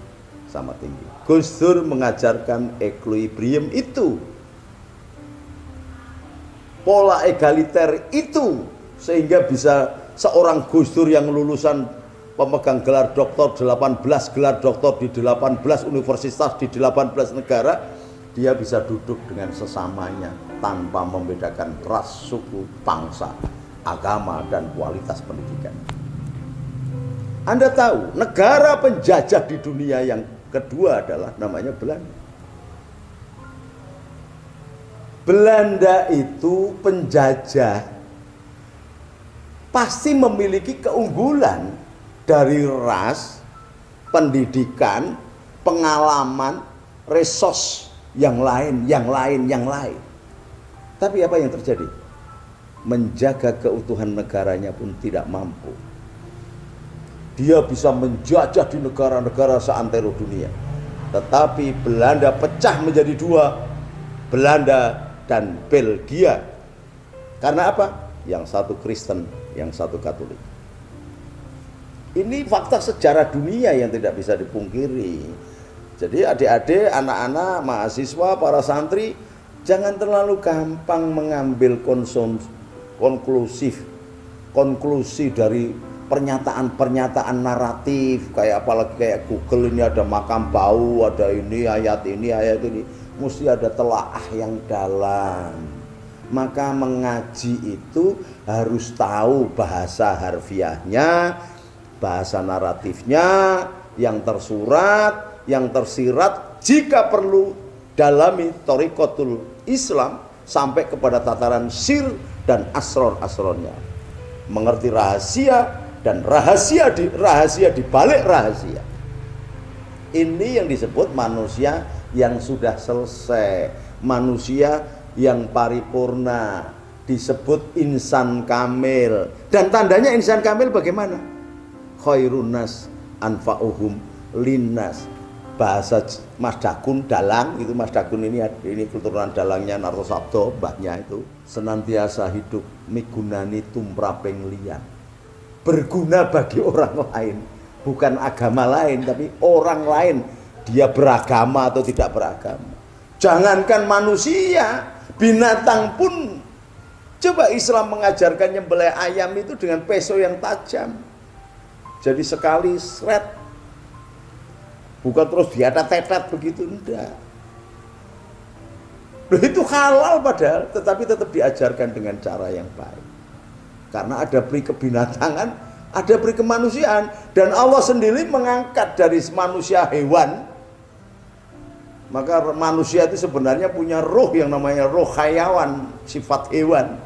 sama tinggi. Gus Dur mengajarkan equilibrium itu, pola egaliter itu, sehingga bisa seorang Gus Dur yang lulusan pemegang gelar doktor 18 gelar doktor di 18 universitas di 18 negara, dia bisa duduk dengan sesamanya tanpa membedakan ras, suku, bangsa, agama dan kualitas pendidikan. Anda tahu negara penjajah di dunia yang kedua adalah namanya Belanda. Belanda itu penjajah pasti memiliki keunggulan dari ras, pendidikan, pengalaman, resource yang lain. Tapi apa yang terjadi? Menjaga keutuhan negaranya pun tidak mampu. Dia bisa menjajah di negara-negara seantero dunia. Tetapi Belanda pecah menjadi dua, Belanda dan Belgia. Karena apa? Yang satu Kristen, yang satu Katolik. Ini fakta sejarah dunia yang tidak bisa dipungkiri. Jadi adik-adik, anak-anak, mahasiswa, para santri, jangan terlalu gampang mengambil konklusi dari pernyataan-pernyataan naratif, kayak apalagi kayak Google ini ada makam bau, ada ini, ayat ini, mesti ada telaah yang dalam. Maka mengaji itu harus tahu bahasa harfiahnya, bahasa naratifnya, yang tersurat, yang tersirat, jika perlu dalami thorikotul Islam sampai kepada tataran sir dan asror-asrornya, mengerti rahasia dan rahasia di balik rahasia. Ini yang disebut manusia yang sudah selesai, manusia yang paripurna, disebut insan kamil. Dan tandanya insan kamil bagaimana? Khairun nas anfa'uhum linnas. bahasa Mas Dakun dalang itu, Mas Dakun ini keturunan dalangnya Nartosabdo, mbahnya itu, senantiasa hidup migunani tumraping liyan, berguna bagi orang lain, bukan agama lain tapi orang lain, dia beragama atau tidak beragama. Jangankan manusia, binatang pun coba Islam mengajarkan nyembelih ayam itu dengan peso yang tajam, jadi sekali seret, bukan terus diatat-tetet begitu, enggak. Itu halal padahal, tetapi tetap diajarkan dengan cara yang baik. Karena ada peri kebinatangan, ada peri kemanusiaan, dan Allah sendiri mengangkat dari manusia hewan. Maka manusia itu sebenarnya punya roh yang namanya roh hayawan, sifat hewan.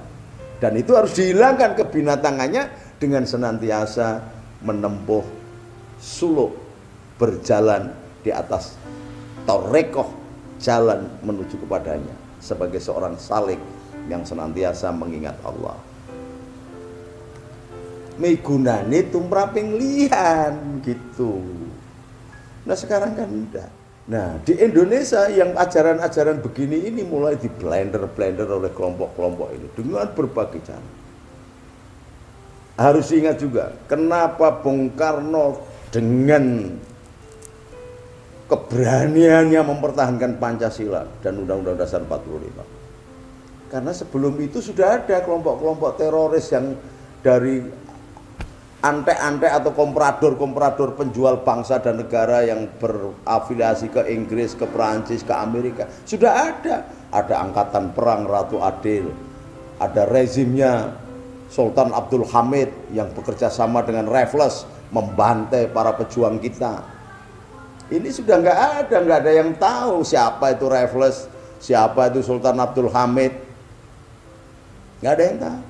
Dan itu harus dihilangkan kebinatangannya dengan senantiasa menempuh suluk, berjalan di atas torekoh, jalan menuju kepadanya sebagai seorang salik yang senantiasa mengingat Allah. Migunani tumraping liyan gitu. Nah sekarang kan enggak. Nah di Indonesia yang ajaran-ajaran begini ini mulai di blender oleh kelompok-kelompok ini dengan berbagai cara. Harus ingat juga kenapa Bung Karno dengan keberaniannya mempertahankan Pancasila dan Undang-Undang Dasar 45. Karena sebelum itu sudah ada kelompok-kelompok teroris yang dari antek-antek atau komprador penjual bangsa dan negara yang berafiliasi ke Inggris, ke Perancis, ke Amerika. Sudah ada angkatan perang Ratu Adil, ada rezimnya Sultan Abdul Hamid yang bekerja sama dengan Raffles membantai para pejuang kita. Ini sudah nggak ada yang tahu siapa itu Raffles, siapa itu Sultan Abdul Hamid, nggak ada yang tahu.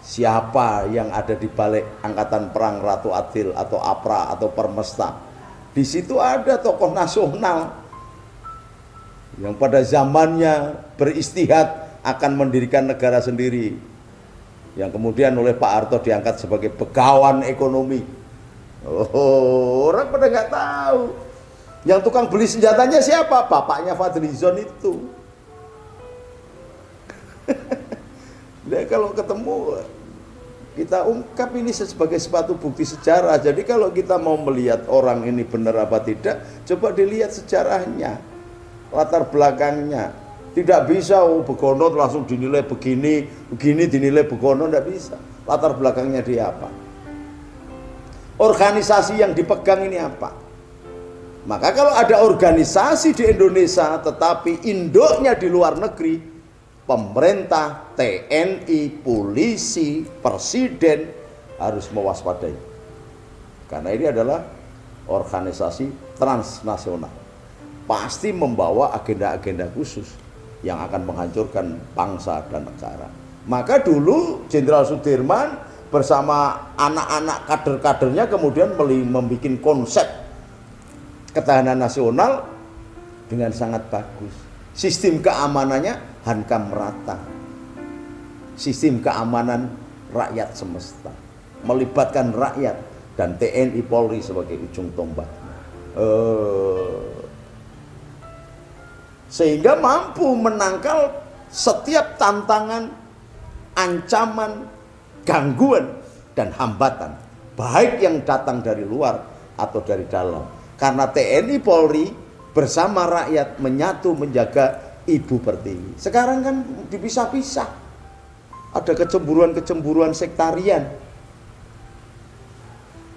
Siapa yang ada di balik angkatan perang Ratu Adil atau APRA atau Permesta? Di situ ada tokoh nasional yang pada zamannya beristihad akan mendirikan negara sendiri, yang kemudian oleh Pak Harto diangkat sebagai begawan ekonomi. Orang pada nggak tahu. Yang tukang beli senjatanya siapa? Bapaknya Fadlizon itu. Nah, kalau ketemu kita ungkap ini sebagai suatu bukti sejarah. Jadi kalau kita mau melihat orang ini benar apa tidak, coba dilihat sejarahnya, latar belakangnya. Tidak bisa Begono langsung dinilai begini dinilai Begono, tidak bisa. Latar belakangnya dia apa? Organisasi yang dipegang ini apa? Maka kalau ada organisasi di Indonesia tetapi induknya di luar negeri, pemerintah, TNI, polisi, presiden harus mewaspadai. Karena ini adalah organisasi transnasional. Pasti membawa agenda-agenda khusus yang akan menghancurkan bangsa dan negara. Maka dulu Jenderal Sudirman bersama anak-anak kader-kadernya kemudian membuat konsep ketahanan nasional dengan sangat bagus. Sistem keamanannya hankam merata, sistem keamanan rakyat semesta, melibatkan rakyat dan TNI Polri sebagai ujung tombaknya, sehingga mampu menangkal setiap tantangan, ancaman, gangguan dan hambatan, baik yang datang dari luar atau dari dalam. Karena TNI Polri bersama rakyat menyatu menjaga ibu pertiwi. Sekarang kan dipisah-pisah, ada kecemburuan-kecemburuan sektarian.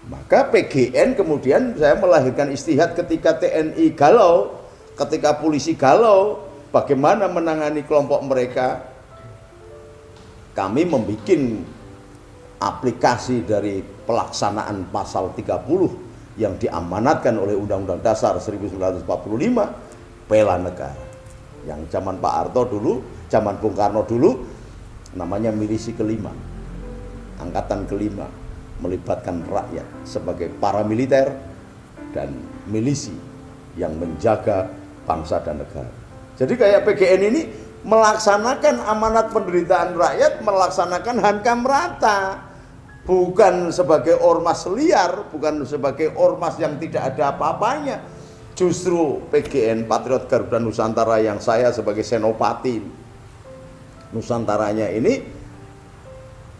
Maka PGN kemudian saya melahirkan istihad ketika TNI galau, ketika polisi galau, bagaimana menangani kelompok mereka. Kami membuat aplikasi dari pelaksanaan pasal 30 yang diamanatkan oleh Undang-Undang Dasar 1945, bela negara. Yang zaman Pak Harto dulu, zaman Bung Karno dulu, namanya milisi kelima, angkatan kelima, melibatkan rakyat sebagai paramiliter dan milisi yang menjaga bangsa dan negara. Jadi kayak PGN ini melaksanakan amanat penderitaan rakyat, melaksanakan hankam rata. bukan sebagai ormas liar, bukan sebagai ormas yang tidak ada apa-apanya. Justru PGN Patriot Garuda Nusantara yang saya sebagai senopati Nusantaranya ini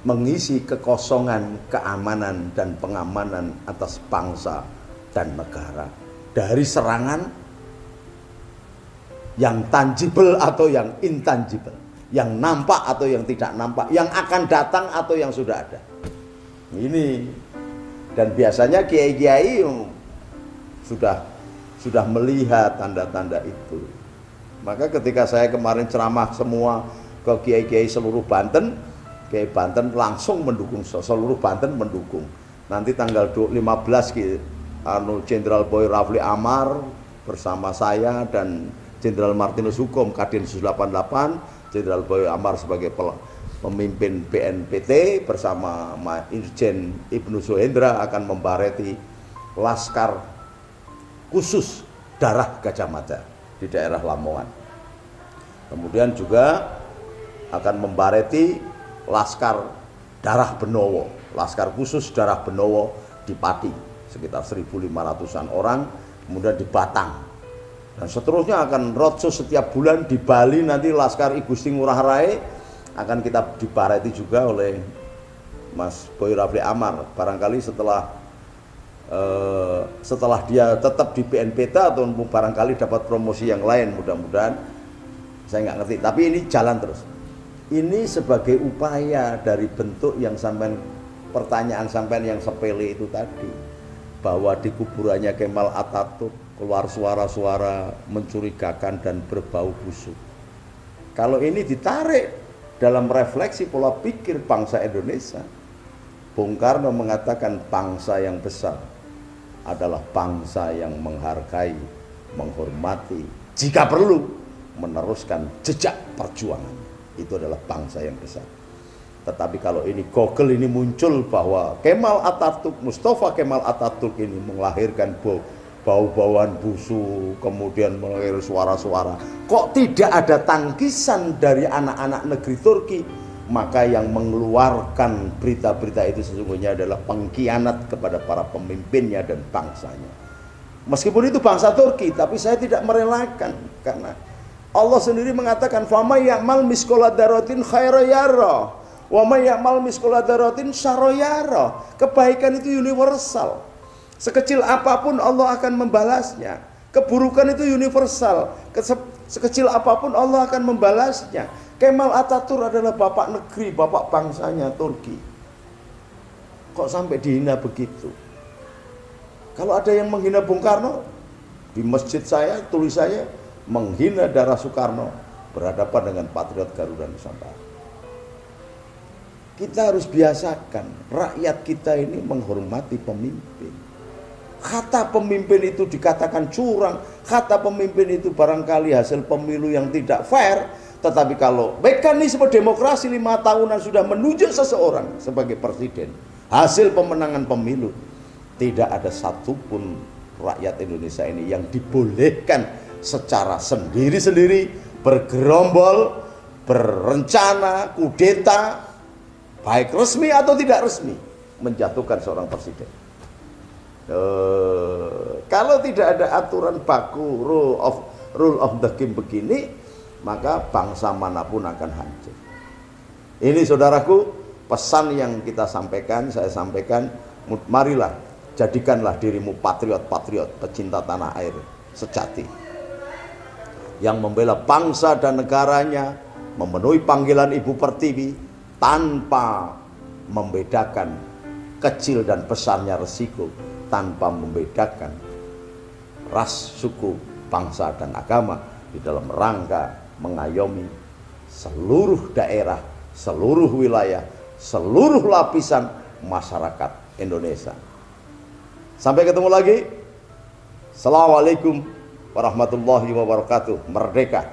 mengisi kekosongan keamanan dan pengamanan atas bangsa dan negara dari serangan yang tangible atau yang intangible, yang nampak atau yang tidak nampak, yang akan datang atau yang sudah ada. Ini, dan biasanya kiai-kiai sudah melihat tanda-tanda itu. Maka ketika saya kemarin ceramah semua ke kiai-kiai seluruh Banten, Kiai Banten langsung mendukung, seluruh Banten mendukung. Nanti tanggal 15 Jenderal Boy Rafli Amar bersama saya dan Jenderal Martinus Hukum Kadensus 88, Jenderal Boy Amar sebagai pemimpin BNPT bersama Irjen Ibnu Suhendra akan membareti Laskar Khusus Darah Gajah Mada di daerah Lamongan. Kemudian juga akan membareti Laskar Darah Benowo, Laskar Khusus Darah Benowo di Pati, sekitar 1.500-an orang, kemudian di Batang. Dan seterusnya akan roadshow setiap bulan di Bali, nanti Laskar I Gusti Ngurah Rai akan kita dibareti juga oleh Mas Boy Rafli Amar. Barangkali setelah dia tetap di BNPT atau barangkali dapat promosi yang lain, mudah-mudahan, saya nggak ngerti, tapi ini jalan terus. Ini sebagai upaya dari bentuk yang sampean, pertanyaan sampean yang sepele itu tadi, bahwa di kuburannya Kemal Atatürk keluar suara-suara mencurigakan dan berbau busuk. Kalau ini ditarik dalam refleksi pola pikir bangsa Indonesia, Bung Karno mengatakan bangsa yang besar adalah bangsa yang menghargai, menghormati, jika perlu meneruskan jejak perjuangan. Itu adalah bangsa yang besar. Tetapi kalau ini Google ini muncul bahwa Kemal Atatürk, Mustafa Kemal Atatürk ini melahirkan bau-bauan busuk, kemudian melahirkan suara-suara, kok tidak ada tangkisan dari anak-anak negeri Turki, maka yang mengeluarkan berita-berita itu sesungguhnya adalah pengkhianat kepada para pemimpinnya dan bangsanya. Meskipun itu bangsa Turki, tapi saya tidak merelakan, karena Allah sendiri mengatakan famay ya'mal misqala dzarratin khairan yara wa may ya'mal misqala dzarratin syarran yara. Kebaikan itu universal. Sekecil apapun Allah akan membalasnya. Keburukan itu universal. Sekecil apapun Allah akan membalasnya. Kemal Atatürk adalah bapak negeri, bapak bangsanya Turki. Kok sampai dihina begitu? Kalau ada yang menghina Bung Karno, di masjid saya tulisannya menghina darah Soekarno berhadapan dengan Patriot Garuda Nusantara. Kita harus biasakan rakyat kita ini menghormati pemimpin. Kata pemimpin itu dikatakan curang, kata pemimpin itu barangkali hasil pemilu yang tidak fair, tetapi kalau mekanisme demokrasi 5 tahunan sudah menunjuk seseorang sebagai presiden, hasil pemenangan pemilu, tidak ada satupun rakyat Indonesia ini yang dibolehkan secara sendiri-sendiri bergerombol, berencana, kudeta, baik resmi atau tidak resmi, menjatuhkan seorang presiden. Kalau tidak ada aturan baku, rule of the game begini, maka bangsa manapun akan hancur. Ini saudaraku, pesan yang kita sampaikan, saya sampaikan, marilah jadikanlah dirimu patriot-patriot, pecinta tanah air sejati, yang membela bangsa dan negaranya, memenuhi panggilan Ibu Pertiwi tanpa membedakan kecil dan besarnya resiko, tanpa membedakan ras, suku, bangsa dan agama, di dalam rangka mengayomi seluruh daerah, seluruh wilayah, seluruh lapisan masyarakat Indonesia. Sampai ketemu lagi. Assalamualaikum warahmatullahi wabarakatuh. Merdeka!